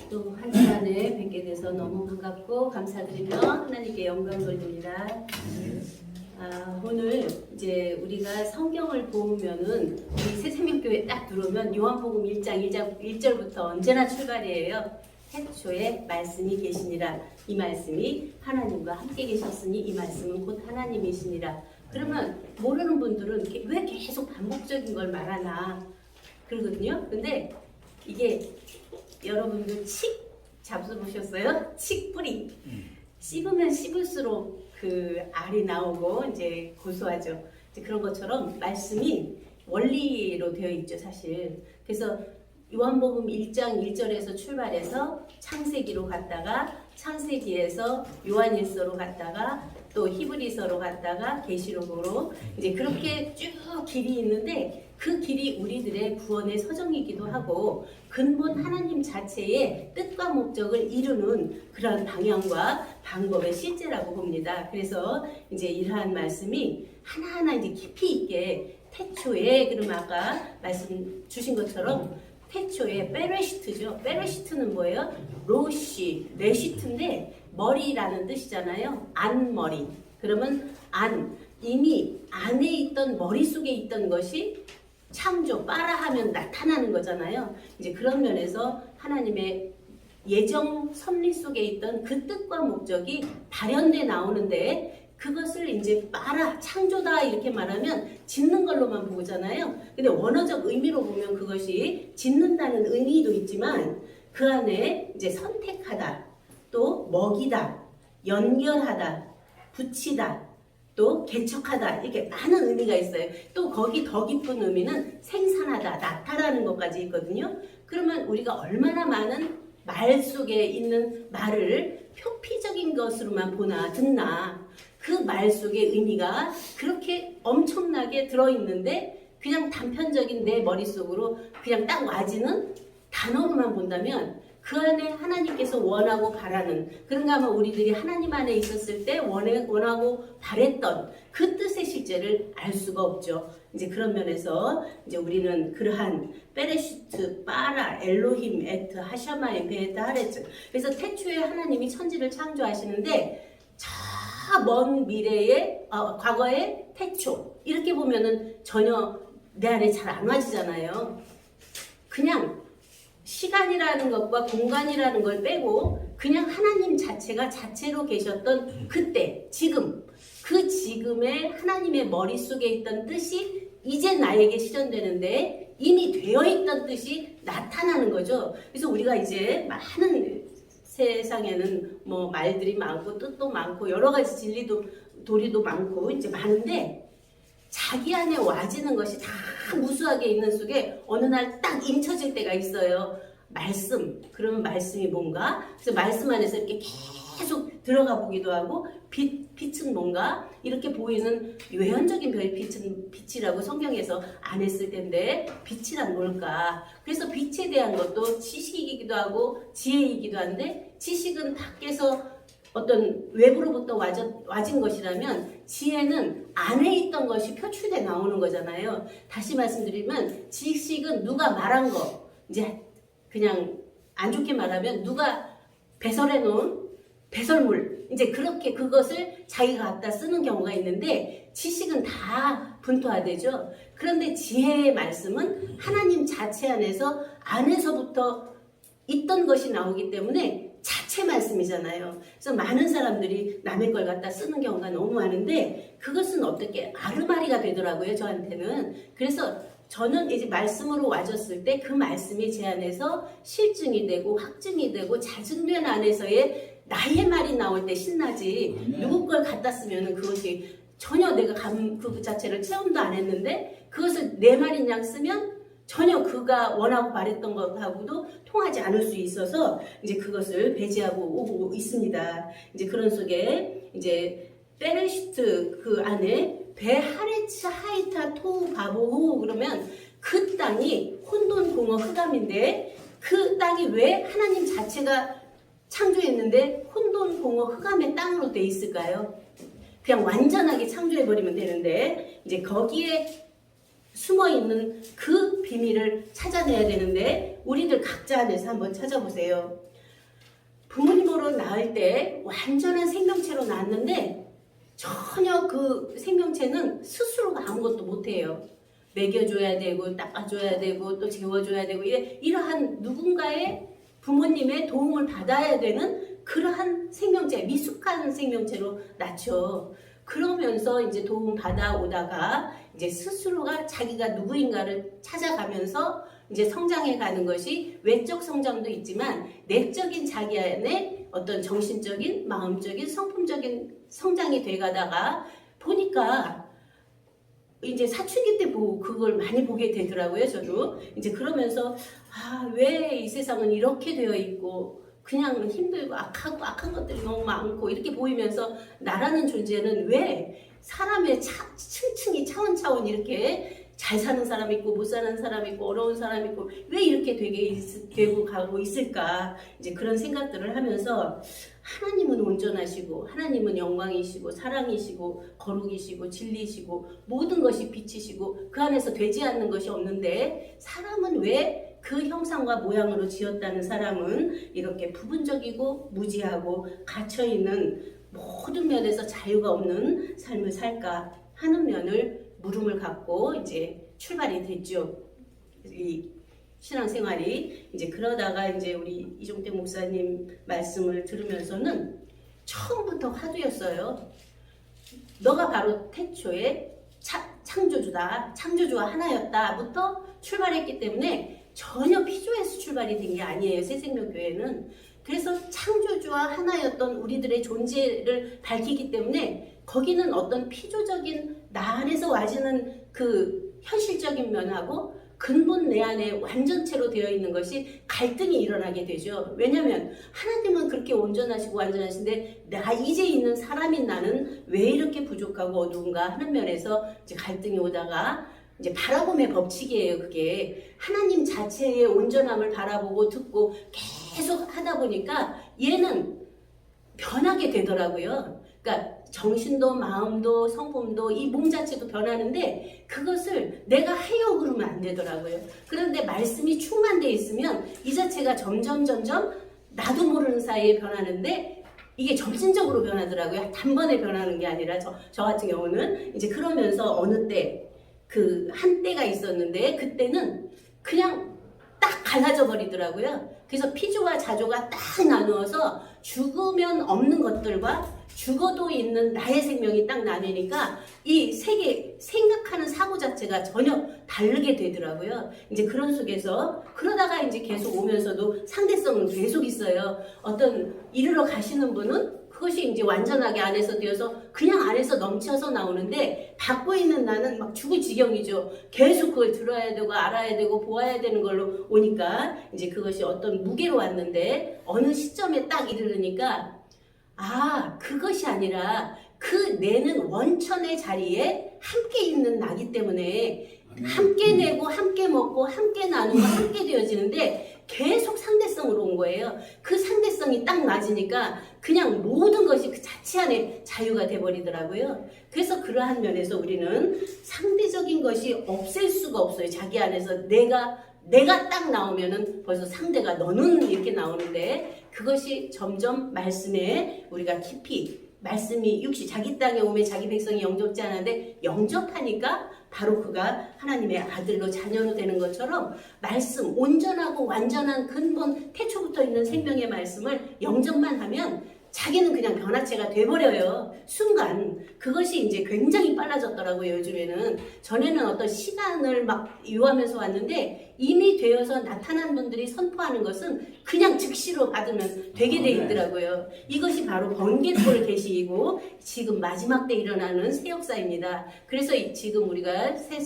또 한 시간에 뵙게 돼서 너무 반갑고 감사드리며 하나님께 영광 돌립니다. 오늘 이제 우리가 성경을 보면은 우리 새생명교회 딱 들어오면 요한복음 1장 1절부터 언제나 출발이에요. 태초에 말씀이 계시니라. 이 말씀이 하나님과 함께 계셨으니 이 말씀은 곧 하나님이시니라. 그러면 모르는 분들은 왜 계속 반복적인 걸 말하나 그러거든요. 근데 이게 여러분들 칡 잡숴보셨어요? 칡 뿌리 씹으면 씹을수록 그 알이 나오고 이제 고소하죠. 이제 그런 것처럼 말씀이 원리로 되어 있죠, 사실. 그래서 요한복음 1장 1절에서 출발해서 창세기로 갔다가 창세기에서 요한일서로 갔다가 또 히브리서로 갔다가 계시록으로 이제 그렇게 쭉 길이 있는데 그 길이 우리들의 구원의 서정이기도 하고 근본 하나님 자체의 뜻과 목적을 이루는 그런 방향과 방법의 실제라고 봅니다. 그래서 이제 이러한 말씀이 하나하나 이제 깊이 있게 태초에 그럼 아까 말씀 주신 것처럼 태초에 베레시트죠. 베레시트는 뭐예요? 로시, 레시트인데 머리라는 뜻이잖아요. 안머리. 그러면 이미 안에 있던 머릿속에 있던 것이 창조, 빠라하면 나타나는 거잖아요. 이제 그런 면에서 하나님의 예정 섭리 속에 있던 그 뜻과 목적이 발현돼 나오는데 그것을 이제 창조다 이렇게 말하면 짓는 걸로만 보잖아요. 근데 원어적 의미로 보면 그것이 짓는다는 의미도 있지만 그 안에 이제 선택하다, 또 먹이다, 연결하다, 붙이다, 또 개척하다 이렇게 많은 의미가 있어요. 또 거기 더 깊은 의미는 생산하다, 나타나는 것까지 있거든요. 그러면 우리가 얼마나 많은 말 속에 있는 말을 표피적인 것으로만 보나 듣나 그 말 속의 의미가 그렇게 엄청나게 들어있는데 그냥 단편적인 내 머릿속으로 그냥 딱 와지는 단어로만 본다면 그 안에 하나님께서 원하고 바라는 그런가 하면 우리들이 하나님 안에 있었을 때 원하고 바랬던 그 뜻의 실제를 알 수가 없죠. 이제 그런 면에서 이제 우리는 그러한 베레시트, 빠라, 엘로힘, 에트, 하샤마임, 베에트, 하레츠 그래서 태초에 하나님이 천지를 창조하시는데 저 먼 미래의 과거의 태초 이렇게 보면은 전혀 내 안에 잘 안 와지잖아요. 그냥 시간이라는 것과 공간이라는 걸 빼고 그냥 하나님 자체가 자체로 계셨던 그때, 지금 그 지금의 하나님의 머릿속에 있던 뜻이 이제 나에게 실현되는데 이미 되어 있던 뜻이 나타나는 거죠. 그래서 우리가 이제 많은 세상에는 뭐 말들이 많고 뜻도 많고 여러 가지 진리도 도리도 많고 이제 많은데 자기 안에 와지는 것이 다 무수하게 있는 속에 어느 날 딱 인쳐질 때가 있어요. 말씀. 그러면 말씀이 뭔가? 그래서 말씀 안에서 이렇게 계속 들어가 보기도 하고 빛은 뭔가? 이렇게 보이는 외연적인 빛이라고 성경에서 안 했을 텐데 빛이란 뭘까? 그래서 빛에 대한 것도 지식이기도 하고 지혜이기도 한데 지식은 밖에서 어떤 외부로부터 와진 것이라면 지혜는 안에 있던 것이 표출돼 나오는 거잖아요. 다시 말씀드리면 지식은 누가 말한 거 이제 그냥 안 좋게 말하면 누가 배설해 놓은 배설물 이제 그렇게 그것을 자기가 갖다 쓰는 경우가 있는데 지식은 다 분토화되죠. 그런데 지혜의 말씀은 하나님 자체 안에서부터 있던 것이 나오기 때문에 자체 말씀이잖아요. 그래서 많은 사람들이 남의 걸 갖다 쓰는 경우가 너무 많은데 그것은 어떻게 아르마리가 되더라고요, 저한테는. 그래서 저는 이제 말씀으로 와졌을 때 그 말씀이 제 안에서 실증이 되고 확증이 되고 자증된 안에서의 나의 말이 나올 때 신나지 누구 걸 갖다 쓰면은 그것이 전혀 내가 그 자체를 체험도 안 했는데 그것을 내 말인 양 쓰면 전혀 그가 원하고 바랬던 것하고도 통하지 않을 수 있어서 이제 그것을 배제하고 오고 있습니다. 이제 그런 속에 이제 베레시트 그 안에 베하레츠 하이타 토우 바보후 그러면 그 땅이 혼돈 공허 흑암인데 그 땅이 왜 하나님 자체가 창조했는데 혼돈 공허 흑암의 땅으로 돼 있을까요? 그냥 완전하게 창조해버리면 되는데 이제 거기에 숨어있는 그 비밀을 찾아내야 되는데 우리들 각자 안에서 한번 찾아보세요. 부모님으로 낳을 때 완전한 생명체로 낳았는데 전혀 그 생명체는 스스로가 아무것도 못해요. 먹여줘야 되고 닦아줘야 되고 또 재워줘야 되고 이러한 누군가의 부모님의 도움을 받아야 되는 그러한 생명체, 미숙한 생명체로 낳죠. 그러면서 이제 도움 받아오다가 이제 스스로가 자기가 누구인가를 찾아가면서 이제 성장해 가는 것이 외적 성장도 있지만 내적인 자기 안에 어떤 정신적인, 마음적인, 성품적인 성장이 돼 가다가 보니까 이제 사춘기 때 그걸 많이 보게 되더라고요. 저도 이제 그러면서 왜 이 세상은 이렇게 되어 있고 그냥 힘들고 악한 것들이 너무 많고 이렇게 보이면서 나라는 존재는 왜 사람의 층층이 차원차원 이렇게 잘 사는 사람 있고 못 사는 사람 있고 어려운 사람 있고 왜 이렇게 되고 가고 있을까 이제 그런 생각들을 하면서 하나님은 온전하시고 하나님은 영광이시고 사랑이시고 거룩이시고 진리시고 모든 것이 빛이시고 그 안에서 되지 않는 것이 없는데 사람은 왜 그 형상과 모양으로 지었다는 사람은 이렇게 부분적이고 무지하고 갇혀있는 모든 면에서 자유가 없는 삶을 살까 하는 면을 물음을 갖고 이제 출발이 됐죠. 이 신앙생활이 이제 그러다가 이제 우리 이종택 목사님 말씀을 들으면서는 처음부터 화두였어요. 너가 바로 태초에 창조주다, 창조주와 하나였다부터 출발했기 때문에 전혀 피조에서 출발이 된 게 아니에요. 새생명교회는. 그래서 창조주와 하나였던 우리들의 존재를 밝히기 때문에 거기는 어떤 피조적인 나 안에서 와지는 그 현실적인 면하고 근본 내 안에 완전체로 되어 있는 것이 갈등이 일어나게 되죠. 왜냐하면 하나님은 그렇게 온전하시고 완전하신데 나 이제 있는 사람인 나는 왜 이렇게 부족하고 어두운가 하는 면에서 이제 갈등이 오다가 이제 바라봄의 법칙이에요. 그게 하나님 자체의 온전함을 바라보고 듣고 계속 하다 보니까 얘는 변하게 되더라고요. 그러니까 정신도 마음도 성품도 이 몸 자체도 변하는데 그것을 내가 해요 그러면 안 되더라고요. 그런데 말씀이 충만되어 있으면 이 자체가 점점 나도 모르는 사이에 변하는데 이게 점진적으로 변하더라고요. 단번에 변하는 게 아니라 저 같은 경우는 이제 그러면서 어느 때 그 한때가 있었는데 그때는 그냥 딱 갈라져 버리더라고요. 그래서 피조와 자조가 딱 나누어서 죽으면 없는 것들과 죽어도 있는 나의 생명이 딱 나뉘니까 이 세계 생각하는 사고 자체가 전혀 다르게 되더라고요. 이제 그런 속에서 그러다가 이제 계속 오면서도 상대성은 계속 있어요. 어떤 이르러 가시는 분은 그것이 이제 완전하게 안에서 되어서 그냥 안에서 넘쳐서 나오는데 받고 있는 나는 막 죽을 지경이죠. 계속 그걸 들어야 되고 알아야 되고 보아야 되는 걸로 오니까 이제 그것이 어떤 무게로 왔는데 어느 시점에 딱 이르르니까 그것이 아니라 그 내는 원천의 자리에 함께 있는 나기 때문에 함께 내고 함께 먹고 함께 나누고 함께 되어지는데 계속 상대성으로 온 거예요. 그 상대성이 딱 맞으니까 그냥 모든 것이 그 자체 안에 자유가 돼버리더라고요. 그래서 그러한 면에서 우리는 상대적인 것이 없앨 수가 없어요. 자기 안에서 내가 딱 나오면은 벌써 상대가 너는 이렇게 나오는데 그것이 점점 말씀에 우리가 깊이 말씀이 자기 땅에 오면 자기 백성이 영접지 않았는데 영접하니까 바로 그가 하나님의 아들로 자녀로 되는 것처럼 말씀 온전하고 완전한 근본 태초부터 있는 생명의 말씀을 영접만 하면 자기는 그냥 변화체가 돼버려요. 순간 그것이 이제 굉장히 빨라졌더라고요. 요즘에는 전에는 어떤 시간을 막 요하면서 왔는데 이미 되어서 나타난 분들이 선포하는 것은 그냥 즉시로 받으면 되게 돼 있더라고요. 이것이 바로 번개골 계시이고 지금 마지막 때 일어나는 새 역사입니다. 그래서 지금 우리가 새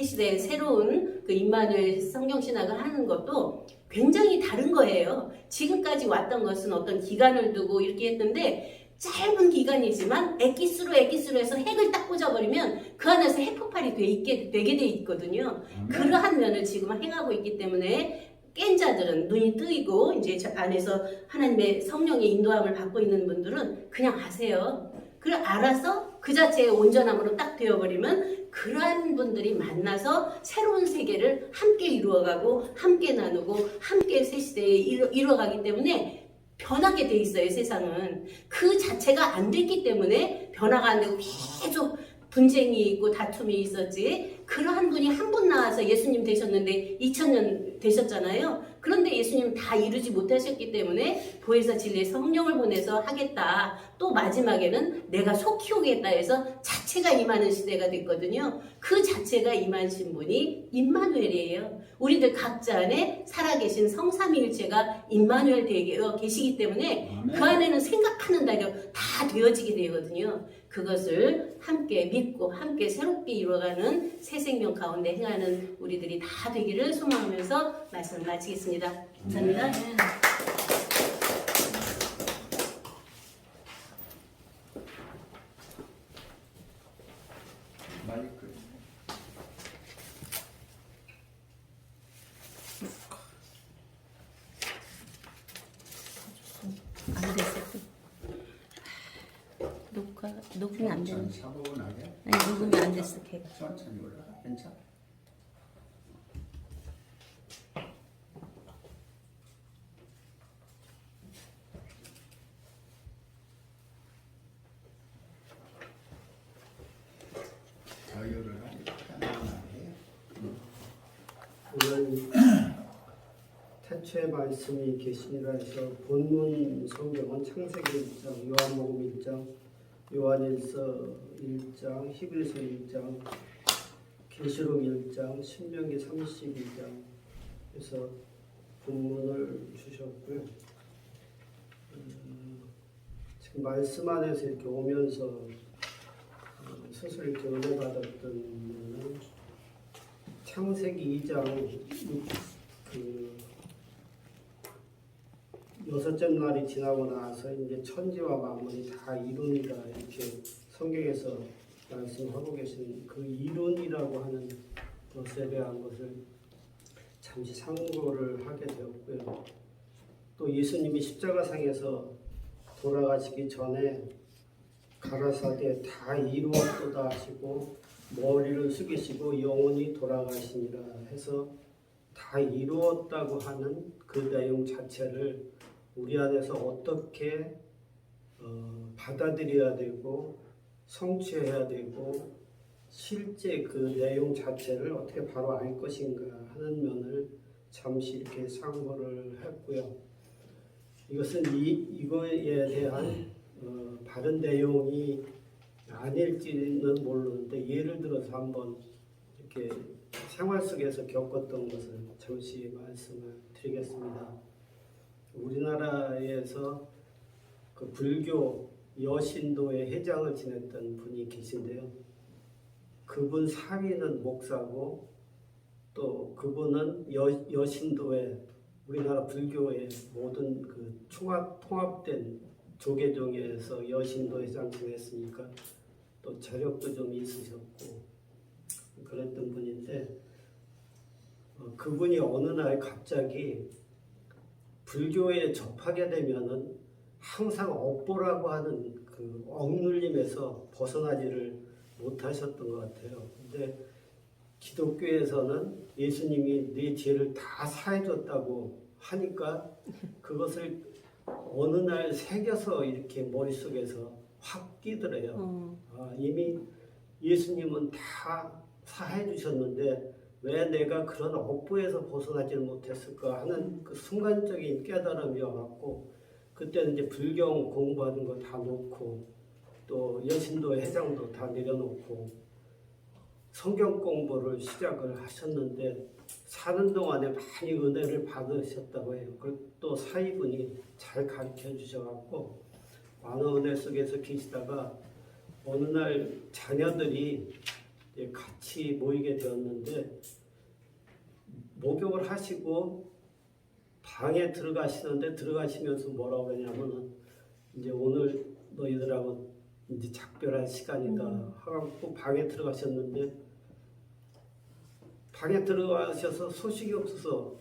시대의 새로운 그 임마누엘 성경신학을 하는 것도 굉장히 다른 거예요. 지금까지 왔던 것은 어떤 기간을 두고 이렇게 했는데 짧은 기간이지만 엑기스로 해서 핵을 딱 꽂아버리면 그 안에서 핵폭발이 되게 돼 있거든요. 그러한 면을 지금 행하고 있기 때문에 깬 자들은 눈이 뜨이고 이제 안에서 하나님의 성령의 인도함을 받고 있는 분들은 그냥 아세요. 그걸 알아서 그 자체의 온전함으로 딱 되어버리면 그러한 분들이 만나서 새로운 세계를 함께 이루어가고 함께 나누고 함께 새 시대에 이루어가기 때문에 변하게 돼 있어요. 세상은 그 자체가 안 됐기 때문에 변화가 안 되고 계속 분쟁이 있고 다툼이 있었지. 그러한 분이 한 분 나와서 예수님 되셨는데 2000년 되셨잖아요. 그런데 예수님 다 이루지 못하셨기 때문에 보혜사 진리의 성령을 보내서 하겠다. 또 마지막에는 내가 속히 오겠다 해서 자체가 임하는 시대가 됐거든요. 그 자체가 임하신 분이 임마누엘이에요. 우리들 각자 안에 살아계신 성삼위일체가 임마누엘 되어 계시기 때문에 그 안에는 생각하는 대로 다 되어지게 되거든요. 그것을 함께 믿고 함께 새롭게 이루어가는 새 생명 가운데 행하는 우리들이 다 되기를 소망하면서 말씀을 마치겠습니다. 감사합니다. 마이크. 안 됐어. 녹음이 안 되는. 차분하게. 아니 녹음이 안 됐어. 걔가. 천천히 올라가. 괜찮아. 자유를 하니까 편안하게. 오늘 태초에 말씀이 계시니라 해서 본문 성경은 창세기 1장, 요한복음 1장, 요한일서 1장, 히브리서 1장, 계시록 1장, 신명기 32장 에서 본문을 주셨고요. 지금 말씀 안에서 이렇게 오면서 스스로 이렇게 은혜 받았던 거는 창세기 2장 그 여섯째 날이 지나고 나서 이제 천지와 만물이 다 이룬이다 이렇게 성경에서 말씀하고 계신 그 이룬이라고 하는 것에 대한 것을 잠시 상고를 하게 되었고요. 또 예수님이 십자가상에서 돌아가시기 전에 가라사대 다 이루었도다 하시고 머리를 숙이시고 영원히 돌아가시니라 해서 다 이루었다고 하는 그 내용 자체를 우리 안에서 어떻게 받아들여야 되고 성취해야 되고 실제 그 내용 자체를 어떻게 바로 알 것인가 하는 면을 잠시 이렇게 상고를 했고요. 이것은 이거에 대한 바른 내용이 아닐지는 모르는데 예를 들어서 한번 이렇게 생활 속에서 겪었던 것을 잠시 말씀을 드리겠습니다. 우리나라에서 그 불교 여신도의 회장을 지냈던 분이 계신데요. 그분 사위는 목사고 또 그분은 여신도의 우리나라 불교의 모든 그 통합된 조계종에서 여신도 회장 지냈으니까 또 재력도 좀 있으셨고 그랬던 분인데 그분이 어느 날 갑자기 불교에 접하게 되면은 항상 업보라고 하는 그 억눌림에서 벗어나지를 못하셨던 것 같아요. 근데 기독교에서는 예수님이 네 죄를 다 사해줬다고 하니까 그것을 어느 날 새겨서 이렇게 머릿속에서 확 끼더래요. 이미 예수님은 다 사해 주셨는데 왜 내가 그런 업보에서 벗어나지를 못했을까 하는 그 순간적인 깨달음이 와갖고 그때는 이제 불경 공부하는 거 다 놓고 또 여신도 회장도 다 내려놓고 성경 공부를 시작을 하셨는데 사는 동안에 많이 은혜를 받으셨다고 해요. 또 사위분이 잘 가르쳐 주셔갖고 많은 은혜 속에서 계시다가 어느 날 자녀들이 같이 모이게 되었는데 목욕을 하시고 방에 들어가시는데 들어가시면서 뭐라고 그러냐면은 이제 오늘 너희들하고 이제 작별할 시간이다 하고 방에 들어가셨는데 방에 들어가셔서 소식이 없어서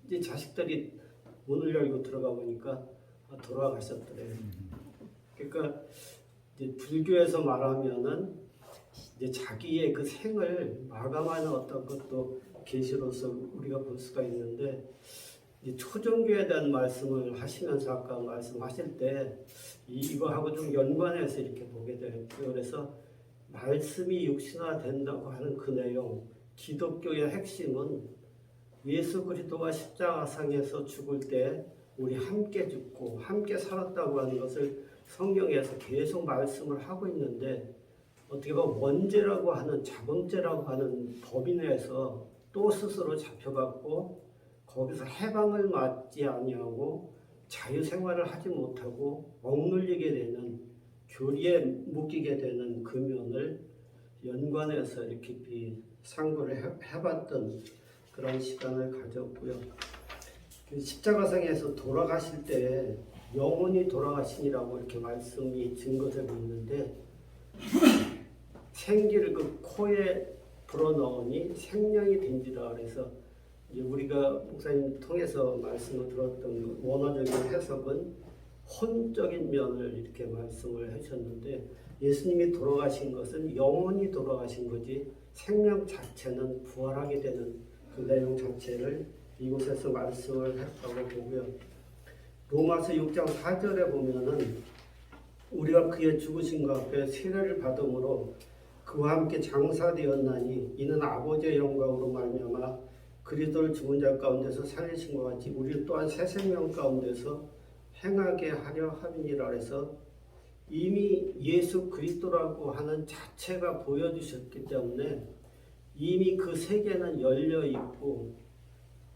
이제 자식들이 문을 열고 들어가 보니까 돌아가셨더래요. 그러니까 이제 불교에서 말하면은 이제 자기의 그 생을 마감하는 어떤 것도 계시로서 우리가 볼 수가 있는데 이제 초종교에 대한 말씀을 하시면서 아까 말씀하실 때 이거하고 좀 연관해서 이렇게 보게 돼요. 그래서 말씀이 육신화 된다고 하는 그 내용, 기독교의 핵심은 예수 그리스도가 십자가상에서 죽을 때 우리 함께 죽고 함께 살았다고 하는 것을 성경에서 계속 말씀을 하고 있는데 어떻게 보면 원죄라고 하는 자범죄라고 하는 법인 내에서 또 스스로 잡혀갔고 거기서 해방을 맞지 아니하고 자유생활을 하지 못하고 억눌리게 되는 교리에 묶이게 되는 그 면을 연관해서 이렇게 상고를 해봤던 그런 시간을 가졌고요. 그 십자가상에서 돌아가실 때 영혼이 돌아가시니라고 이렇게 말씀이 증거되고 있는데 생기를 그 코에 불어넣으니 생명이 된지라 그래서 이제 우리가 목사님 통해서 말씀을 들었던 원어적인 해석은 혼적인 면을 이렇게 말씀을 하셨는데 예수님이 돌아가신 것은 영혼이 돌아가신 거지 생명 자체는 부활하게 되는 그 내용 자체를 이곳에서 말씀을 했다고 보고요. 로마서 6장 4절에 보면은 우리가 그의 죽으심과 앞에 세례를 받음으로 그와 함께 장사되었나니 이는 아버지의 영광으로 말미암아 그리스도를 죽은 자 가운데서 살리신 것 같이 우리 또한 새 생명 가운데서 행하게 하려 함이니라 해서 이미 예수 그리스도라고 하는 자체가 보여주셨기 때문에 이미 그 세계는 열려 있고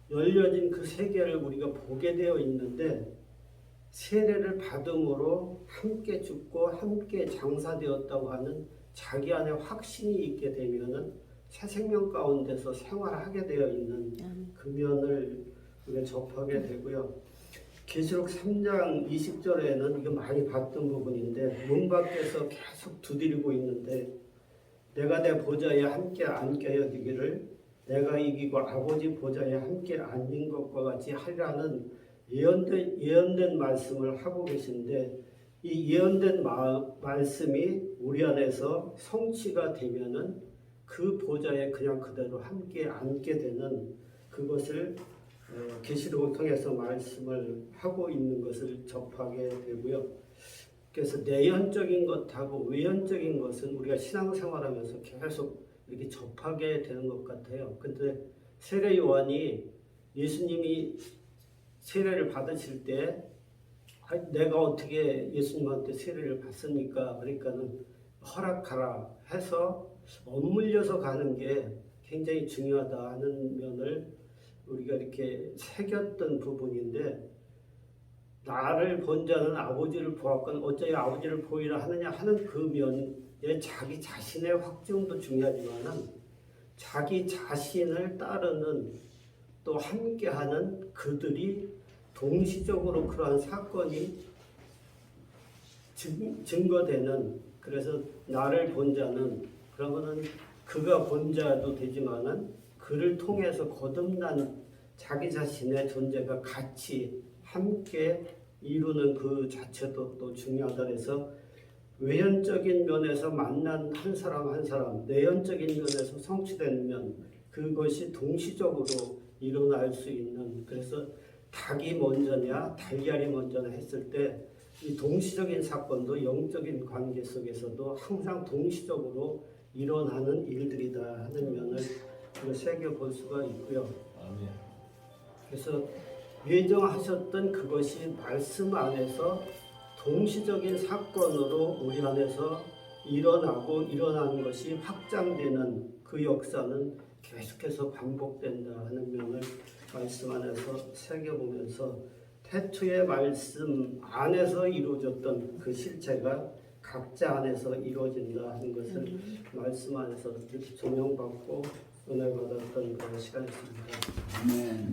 열려진 그 세계를 우리가 보게 되어 있는데 세례를 받음으로 함께 죽고 함께 장사되었다고 하는 자기 안에 확신이 있게 되면은 새 생명 가운데서 생활하게 되어 있는 그 면을 우리가 접하게 되고요. 계시록 3장 20절에는 이거 많이 봤던 부분인데 문 밖에서 계속 두드리고 있는데 내가 내 보좌에 함께 앉게 하여 주기를 내가 이기고 아버지 보좌에 함께 앉은 것과 같이 하리라는 예언된 말씀을 하고 계신데 이 예언된 말씀이 우리 안에서 성취가 되면은 그 보좌에 그냥 그대로 함께 앉게 되는 그것을 계시록을 통해서 말씀을 하고 있는 것을 접하게 되고요. 그래서 내연적인 것하고 외연적인 것은 우리가 신앙생활하면서 계속 이렇게 접하게 되는 것 같아요. 근데 세례 요한이 예수님이 세례를 받으실 때 내가 어떻게 예수님한테 세례를 받습니까? 그러니까는 허락하라 해서 엇물려서 가는 게 굉장히 중요하다 하는 면을 우리가 이렇게 새겼던 부분인데 나를 본 자는 아버지를 보았건 어찌 아버지를 보이라 하느냐 하는 그 면에 자기 자신의 확증도 중요하지만은 자기 자신을 따르는 또 함께하는 그들이 동시적으로 그러한 사건이 증거되는 그래서 나를 본 자는 그러면은 그가 본 자도 되지만은 그를 통해서 거듭난 자기 자신의 존재가 같이 함께 이루는 그 자체도 또 중요하다 그래서 외연적인 면에서 만난 한 사람 한 사람 내연적인 면에서 성취되는 면 그것이 동시적으로 일어날 수 있는 그래서 닭이 먼저냐 달걀이 먼저냐 했을 때 이 동시적인 사건도 영적인 관계 속에서도 항상 동시적으로 일어나는 일들이다 하는 면을 새겨볼 수가 있고요. 그래서 예정하셨던 그것이 말씀 안에서 동시적인 사건으로 우리 안에서 일어나고 일어나는 것이 확장되는 그 역사는 계속해서 반복된다 하는 면을 말씀 안에서 새겨보면서 태초의 말씀 안에서 이루어졌던 그 실체가 각자 안에서 이루어진다 하는 것을 말씀 안에서 이렇게 조명받고 은혜 받았던 그런 시간이었습니다. 아멘.